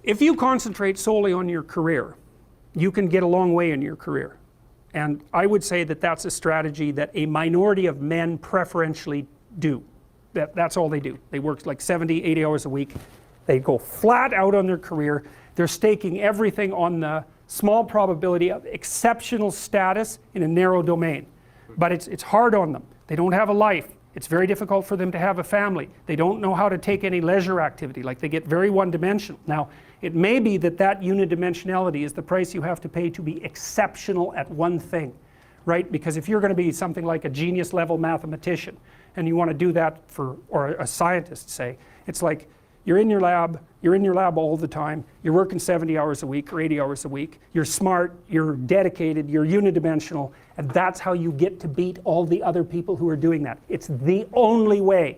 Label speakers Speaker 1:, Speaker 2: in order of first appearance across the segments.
Speaker 1: if you concentrate solely on your career, you can get a long way in your career. And I would say that that's a strategy that a minority of men preferentially do. That's all they do. They work like 70, 80 hours a week. They go flat out on their career. They're staking everything on the small probability of exceptional status in a narrow domain. But it's hard on them. They don't have a life. It's very difficult for them to have a family. They don't know how to take any leisure activity. Like, they get very one-dimensional. Now, it may be that that unidimensionality is the price you have to pay to be exceptional at one thing, right? Because if you're going to be something like a genius level mathematician and you want to do that for, or a scientist say, it's like you're in your lab all the time, you're working 70 hours a week or 80 hours a week, you're smart, you're dedicated, you're unidimensional, and that's how you get to beat all the other people who are doing that. It's the only way.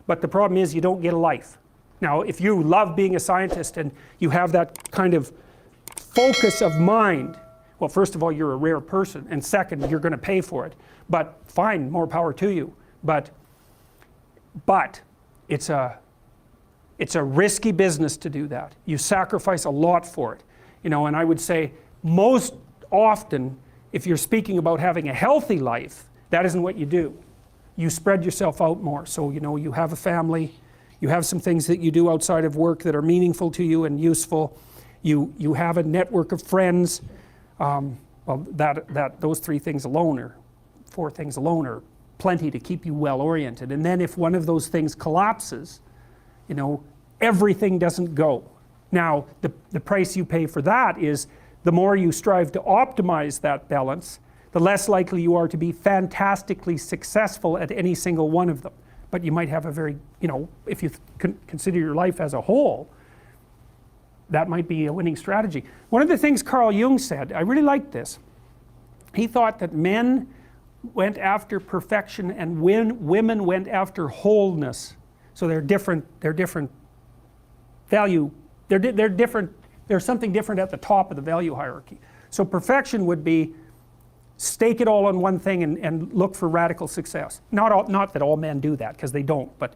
Speaker 1: But the problem is you don't get a life. Now, if you love being a scientist and you have that kind of focus of mind, well, first of all, you're a rare person, and second, you're going to pay for it. But fine, more power to you. But it's a risky business to do that. You sacrifice a lot for it. You know, and I would say most often, if you're speaking about having a healthy life, that isn't what you do. You spread yourself out more. So, you know, you have a family, you have some things that you do outside of work that are meaningful to you and useful. You have a network of friends. Well, those 3 things alone, or 4 things alone, are plenty to keep you well oriented. And then if one of those things collapses, you know, everything doesn't go. Now, the price you pay for that is the more you strive to optimize that balance, the less likely you are to be fantastically successful at any single one of them. But you might have a very, you know, if you consider your life as a whole, that might be a winning strategy. One of the things Carl Jung said, I really liked this. He thought that men went after perfection and women went after wholeness. So they're different value, they're different, there's something different at the top of the value hierarchy. So perfection would be stake it all on one thing and look for radical success. Not that all men do that, because they don't, but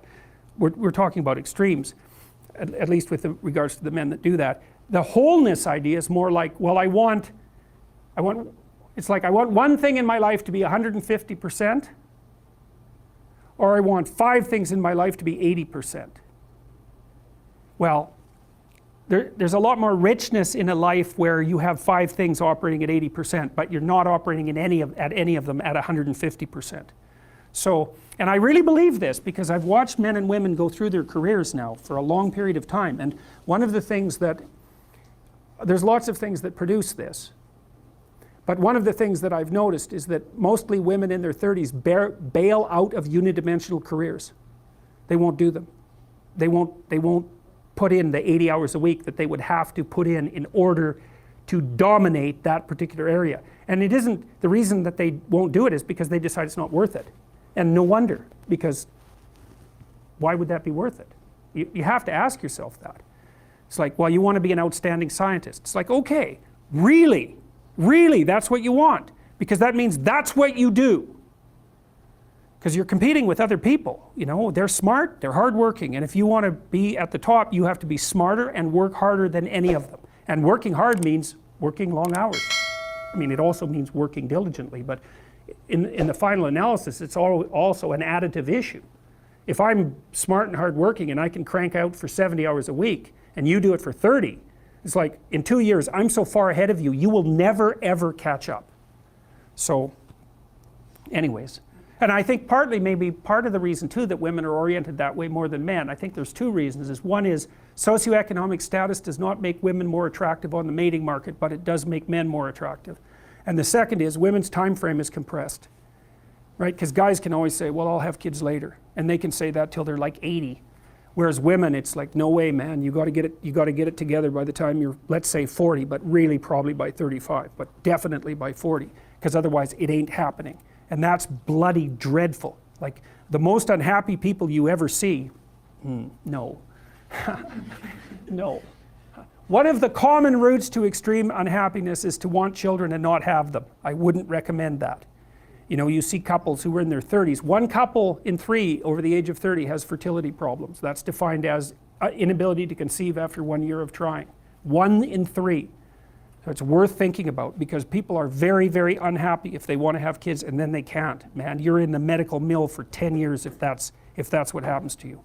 Speaker 1: we're talking about extremes, at least with regards to the men that do that. The wholeness idea is more like, well, it's like I want one thing in my life to be 150%, or I want 5 things in my life to be 80%. Well, there's a lot more richness in a life where you have 5 things operating at 80%, but you're not operating at any of them at 150%. So, and I really believe this because I've watched men and women go through their careers now for a long period of time, and one of the things that, there's lots of things that produce this, but one of the things that I've noticed is that mostly women in their 30s bail out of unidimensional careers. They won't do them. They won't put in the 80 hours a week that they would have to put in order to dominate that particular area. And it isn't, the reason that they won't do it is because they decide it's not worth it. And no wonder, because why would that be worth it? You have to ask yourself that. It's like, well, you want to be an outstanding scientist. It's like, okay, really, that's what you want, because that means that's what you do. Because you're competing with other people, you know, they're smart, they're hardworking, and if you want to be at the top, you have to be smarter and work harder than any of them. And working hard means working long hours. I mean, it also means working diligently, but in the final analysis, it's also an additive issue. If I'm smart and hardworking and I can crank out for 70 hours a week, and you do it for 30, it's like, in 2 years, I'm so far ahead of you, you will never ever catch up. So, anyways. And I think partly, maybe part of the reason too that women are oriented that way more than men, I think there's 2 reasons. One is socioeconomic status does not make women more attractive on the mating market, but it does make men more attractive. And the second is women's time frame is compressed, right? Because guys can always say, well, I'll have kids later, and they can say that till they're like 80. Whereas women, it's like, no way, man, you got to get it together by the time you're, let's say 40, but really probably by 35, but definitely by 40, because otherwise it ain't happening. And that's bloody dreadful. Like, the most unhappy people you ever see, no. No. One of the common routes to extreme unhappiness is to want children and not have them. I wouldn't recommend that. You know, you see couples who are in their 30s. 1 couple in 3 over the age of 30 has fertility problems. That's defined as inability to conceive after 1 year of trying. 1 in 3. So it's worth thinking about, because people are very, very unhappy if they want to have kids and then they can't. Man, you're in the medical mill for 10 years if that's what happens to you.